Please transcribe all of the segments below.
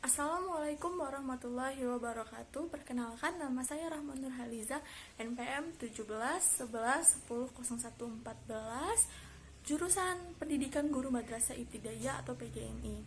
Assalamualaikum warahmatullahi wabarakatuh. Perkenalkan, nama saya Rahma Nurhaliza, NPM 17 11 10 01 14, jurusan Pendidikan Guru Madrasah Ibtidaiyah atau PGMI.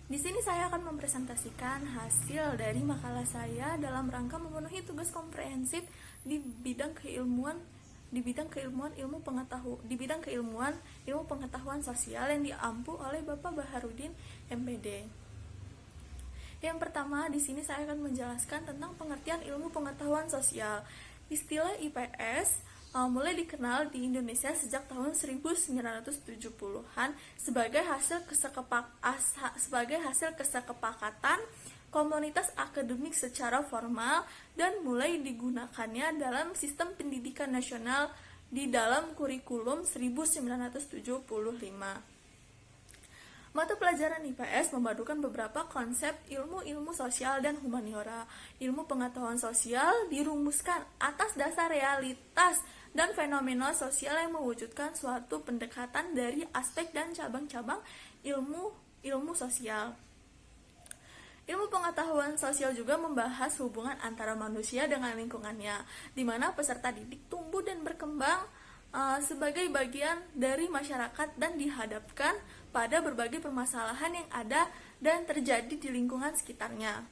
Di sini saya akan mempresentasikan hasil dari makalah saya dalam rangka memenuhi tugas komprehensif di bidang keilmuan ilmu pengetahuan sosial yang diampu oleh Bapak Baharudin MPD. Yang pertama, di sini saya akan menjelaskan tentang pengertian ilmu pengetahuan sosial. Istilah IPS mulai dikenal di Indonesia sejak tahun 1970-an sebagai hasil kesepakatan komunitas akademik secara formal dan mulai digunakannya dalam sistem pendidikan nasional di dalam kurikulum 1975. Mata pelajaran IPS memadukan beberapa konsep ilmu sosial dan humaniora. Ilmu pengetahuan sosial dirumuskan atas dasar realitas dan fenomena sosial yang mewujudkan suatu pendekatan dari aspek dan cabang-cabang ilmu sosial. Ilmu pengetahuan sosial juga membahas hubungan antara manusia dengan lingkungannya, di mana peserta didik tumbuh dan berkembang sebagai bagian dari masyarakat dan dihadapkan pada berbagai permasalahan yang ada dan terjadi di lingkungan sekitarnya.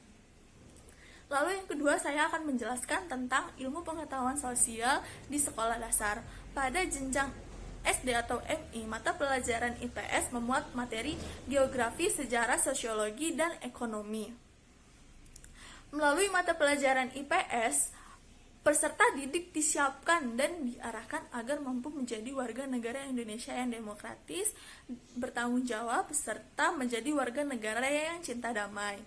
Lalu yang kedua, saya akan menjelaskan tentang ilmu pengetahuan sosial di sekolah dasar. Pada jenjang SD atau MI, mata pelajaran IPS memuat materi geografi, sejarah, sosiologi, dan ekonomi. Melalui mata pelajaran IPS, peserta didik disiapkan dan diarahkan agar mampu menjadi warga negara Indonesia yang demokratis, bertanggung jawab, serta menjadi warga negara yang cinta damai.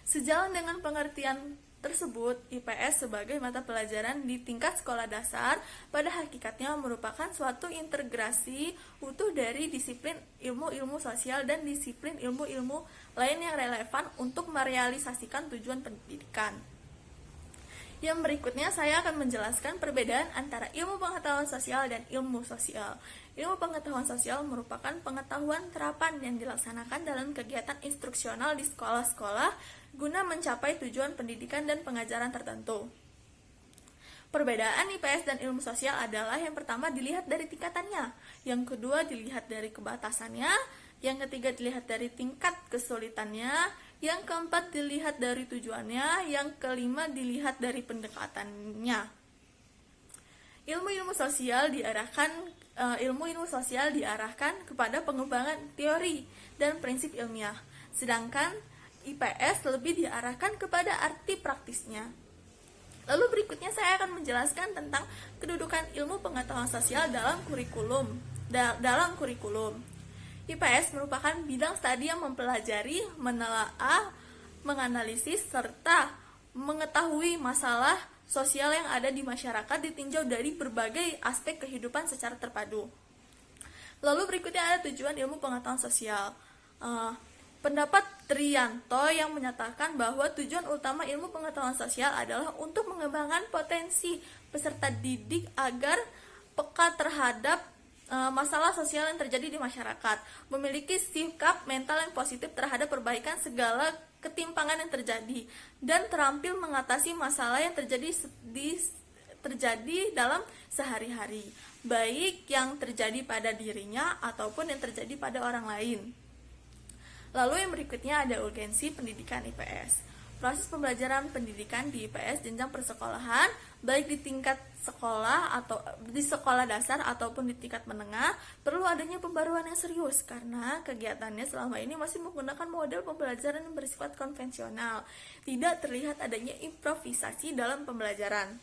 Sejalan dengan pengertian tersebut, IPS sebagai mata pelajaran di tingkat sekolah dasar pada hakikatnya merupakan suatu integrasi utuh dari disiplin ilmu sosial dan disiplin ilmu lain yang relevan untuk merealisasikan tujuan pendidikan. Yang berikutnya saya akan menjelaskan perbedaan antara ilmu pengetahuan sosial dan ilmu sosial. Ilmu pengetahuan sosial merupakan pengetahuan terapan yang dilaksanakan dalam kegiatan instruksional di sekolah-sekolah guna mencapai tujuan pendidikan dan pengajaran tertentu. Perbedaan IPS dan ilmu sosial adalah yang pertama dilihat dari tingkatannya, yang kedua dilihat dari kebatasannya, yang ketiga dilihat dari tingkat kesulitannya, yang keempat dilihat dari tujuannya, yang kelima dilihat dari pendekatannya. Ilmu sosial diarahkan kepada pengembangan teori dan prinsip ilmiah, sedangkan IPS lebih diarahkan kepada arti praktisnya. Lalu berikutnya saya akan menjelaskan tentang kedudukan ilmu pengetahuan sosial dalam kurikulum. IPS merupakan bidang studi yang mempelajari, menelaah, menganalisis, serta mengetahui masalah sosial yang ada di masyarakat ditinjau dari berbagai aspek kehidupan secara terpadu. Lalu berikutnya ada tujuan ilmu pengetahuan sosial. Pendapat Trianto yang menyatakan bahwa tujuan utama ilmu pengetahuan sosial adalah untuk mengembangkan potensi peserta didik agar peka terhadap masalah sosial yang terjadi di masyarakat, memiliki sikap mental yang positif terhadap perbaikan segala ketimpangan yang terjadi, dan terampil mengatasi masalah yang terjadi dalam sehari-hari, baik yang terjadi pada dirinya ataupun yang terjadi pada orang lain. Lalu yang berikutnya ada urgensi pendidikan IPS. Proses pembelajaran pendidikan di IPS jenjang persekolahan, baik di tingkat sekolah atau di sekolah dasar ataupun di tingkat menengah, perlu adanya pembaruan yang serius karena kegiatannya selama ini masih menggunakan model pembelajaran yang bersifat konvensional. Tidak terlihat adanya improvisasi dalam pembelajaran.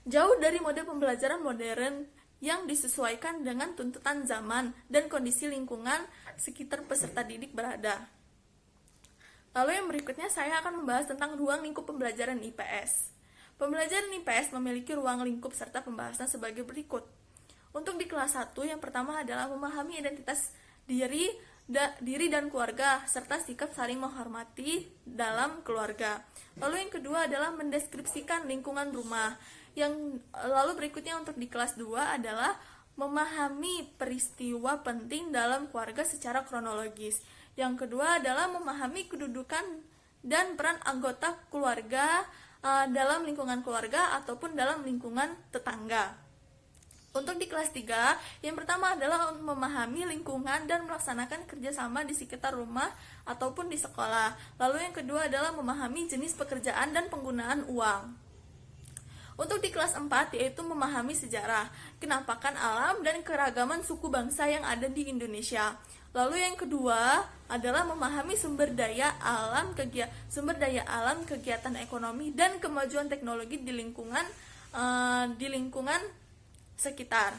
Jauh dari model pembelajaran modern yang disesuaikan dengan tuntutan zaman dan kondisi lingkungan sekitar peserta didik berada. Lalu yang berikutnya saya akan membahas tentang ruang lingkup pembelajaran IPS. Pembelajaran IPS memiliki ruang lingkup serta pembahasan sebagai berikut. Untuk di kelas 1, yang pertama adalah memahami identitas diri dan keluarga, serta sikap saling menghormati dalam keluarga. Lalu yang kedua adalah mendeskripsikan lingkungan rumah. Lalu berikutnya untuk di kelas 2 adalah memahami peristiwa penting dalam keluarga secara kronologis. Yang kedua adalah memahami kedudukan dan peran anggota keluarga dalam lingkungan keluarga ataupun dalam lingkungan tetangga. Untuk di kelas 3, yang pertama adalah memahami lingkungan dan melaksanakan kerjasama di sekitar rumah ataupun di sekolah. Lalu yang kedua adalah memahami jenis pekerjaan dan penggunaan uang. Untuk di kelas 4 yaitu memahami sejarah, kenampakan alam dan keragaman suku bangsa yang ada di Indonesia. Lalu yang kedua adalah memahami sumber daya alam, kegiatan ekonomi dan kemajuan teknologi di lingkungan sekitar.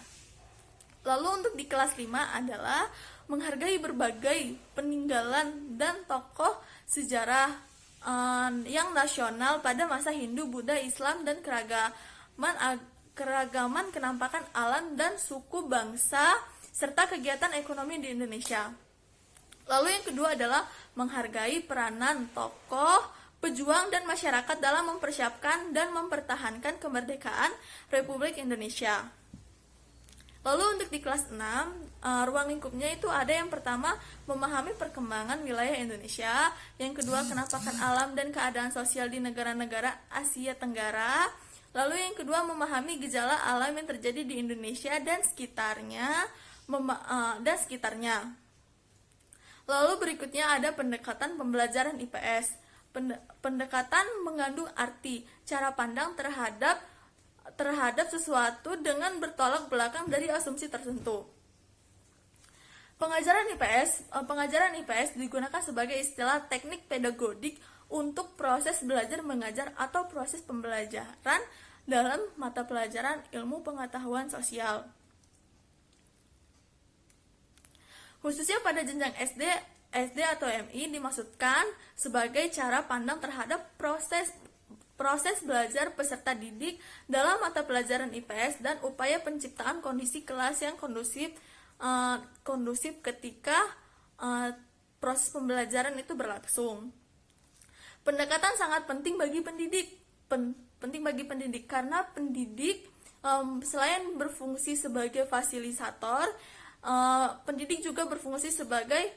Lalu untuk di kelas 5 adalah menghargai berbagai peninggalan dan tokoh sejarah yang nasional pada masa Hindu, Buddha, Islam dan keragaman kenampakan alam dan suku bangsa serta kegiatan ekonomi di Indonesia. Lalu yang kedua adalah menghargai peranan tokoh pejuang dan masyarakat dalam mempersiapkan dan mempertahankan kemerdekaan Republik Indonesia. Lalu untuk di kelas 6, ruang lingkupnya itu ada yang pertama memahami perkembangan wilayah Indonesia, yang kedua kenampakan alam dan keadaan sosial di negara-negara Asia Tenggara, lalu yang kedua memahami gejala alam yang terjadi di Indonesia dan sekitarnya. Lalu berikutnya ada pendekatan pembelajaran IPS. Pendekatan mengandung arti, cara pandang terhadap sesuatu dengan bertolak belakang dari asumsi tertentu. Pengajaran IPS digunakan sebagai istilah teknik pedagodik untuk proses belajar mengajar atau proses pembelajaran dalam mata pelajaran ilmu pengetahuan sosial. Khususnya pada jenjang SD atau MI dimaksudkan sebagai cara pandang terhadap proses belajar peserta didik dalam mata pelajaran IPS dan upaya penciptaan kondisi kelas yang kondusif ketika proses pembelajaran itu berlangsung. Pendekatan sangat penting bagi pendidik, karena pendidik selain berfungsi sebagai fasilitator, pendidik juga berfungsi sebagai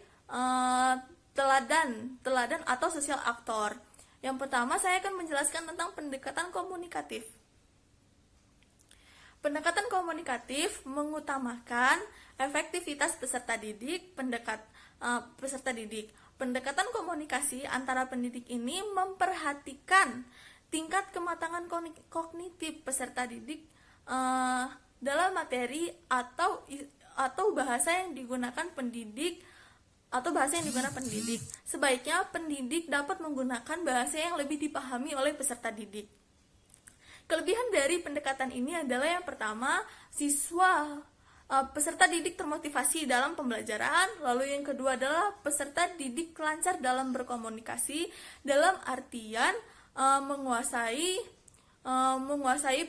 teladan atau sosial aktor. Yang pertama, saya akan menjelaskan tentang pendekatan komunikatif. Pendekatan komunikatif mengutamakan efektivitas peserta didik. Pendekatan komunikasi antara pendidik ini memperhatikan tingkat kematangan kognitif peserta didik dalam materi atau bahasa yang digunakan pendidik. Sebaiknya pendidik dapat menggunakan bahasa yang lebih dipahami oleh peserta didik. Kelebihan dari pendekatan ini adalah yang pertama, peserta didik termotivasi dalam pembelajaran. Lalu yang kedua adalah peserta didik lancar dalam berkomunikasi, dalam artian menguasai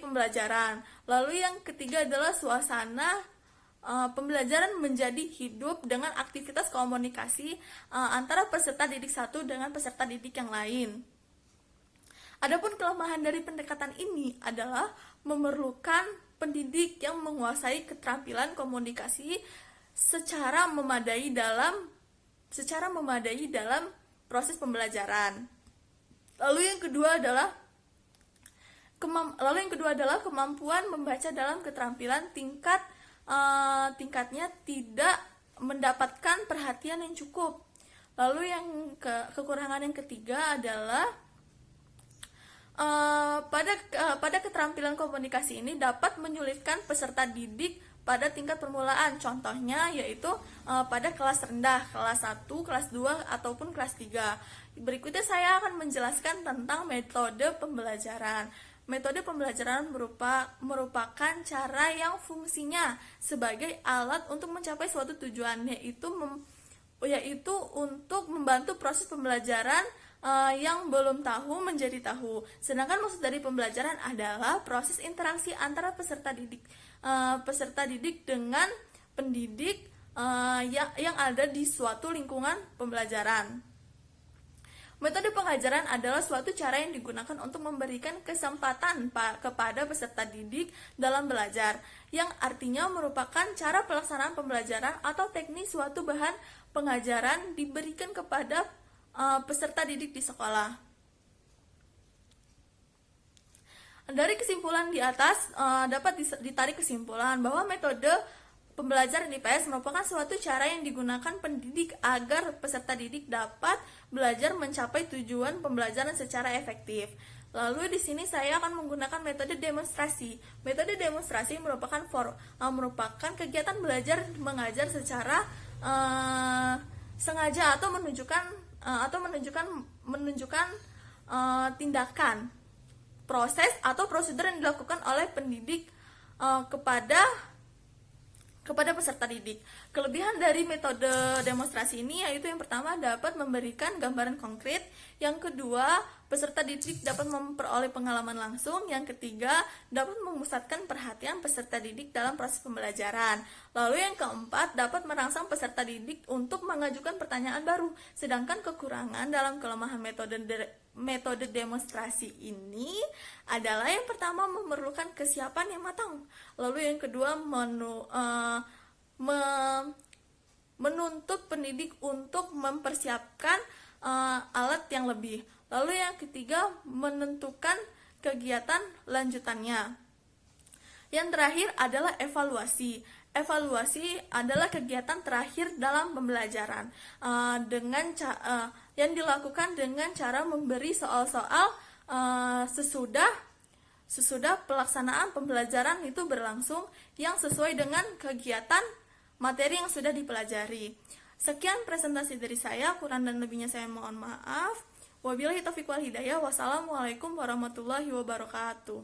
pembelajaran. Lalu yang ketiga adalah suasana pembelajaran menjadi hidup dengan aktivitas komunikasi antara peserta didik satu dengan peserta didik yang lain. Adapun kelemahan dari pendekatan ini adalah memerlukan pendidik yang menguasai keterampilan komunikasi secara memadai dalam proses pembelajaran. Lalu yang kedua adalah kemampuan membaca dalam keterampilan tingkatnya tidak mendapatkan perhatian yang cukup. Lalu yang kekurangan yang ketiga adalah pada keterampilan komunikasi ini dapat menyulitkan peserta didik pada tingkat permulaan. Contohnya yaitu pada kelas rendah, kelas 1, kelas 2 ataupun kelas 3. Berikutnya saya akan menjelaskan tentang metode pembelajaran. Metode pembelajaran merupakan cara yang fungsinya sebagai alat untuk mencapai suatu tujuan, yaitu untuk membantu proses pembelajaran yang belum tahu menjadi tahu. Sedangkan maksud dari pembelajaran adalah proses interaksi antara peserta didik dengan pendidik yang ada di suatu lingkungan pembelajaran. Metode pengajaran adalah suatu cara yang digunakan untuk memberikan kesempatan kepada peserta didik dalam belajar, yang artinya merupakan cara pelaksanaan pembelajaran atau teknik suatu bahan pengajaran diberikan kepada peserta didik di sekolah. Dari kesimpulan di atas dapat ditarik kesimpulan bahwa metode pembelajaran IPS merupakan suatu cara yang digunakan pendidik agar peserta didik dapat belajar mencapai tujuan pembelajaran secara efektif. Lalu di sini saya akan menggunakan metode demonstrasi. Metode demonstrasi merupakan kegiatan belajar mengajar secara sengaja atau menunjukkan tindakan, proses atau prosedur yang dilakukan oleh pendidik kepada peserta didik. Kelebihan dari metode demonstrasi ini yaitu yang pertama dapat memberikan gambaran konkret, yang kedua peserta didik dapat memperoleh pengalaman langsung, yang ketiga dapat memusatkan perhatian peserta didik dalam proses pembelajaran. Lalu yang keempat dapat merangsang peserta didik untuk mengajukan pertanyaan baru. Sedangkan kekurangan dalam kelemahan metode demonstrasi ini adalah yang pertama memerlukan kesiapan yang matang, lalu yang kedua menuntut pendidik untuk mempersiapkan alat yang lebih, lalu yang ketiga menentukan kegiatan lanjutannya. Yang terakhir adalah evaluasi. Evaluasi adalah kegiatan terakhir dalam pembelajaran yang dilakukan dengan cara memberi soal-soal sesudah pelaksanaan pembelajaran itu berlangsung yang sesuai dengan kegiatan materi yang sudah dipelajari. Sekian presentasi dari saya, kurang dan lebihnya saya mohon maaf. Wabillahi taufiq wal hidayah. Wassalamualaikum warahmatullahi wabarakatuh.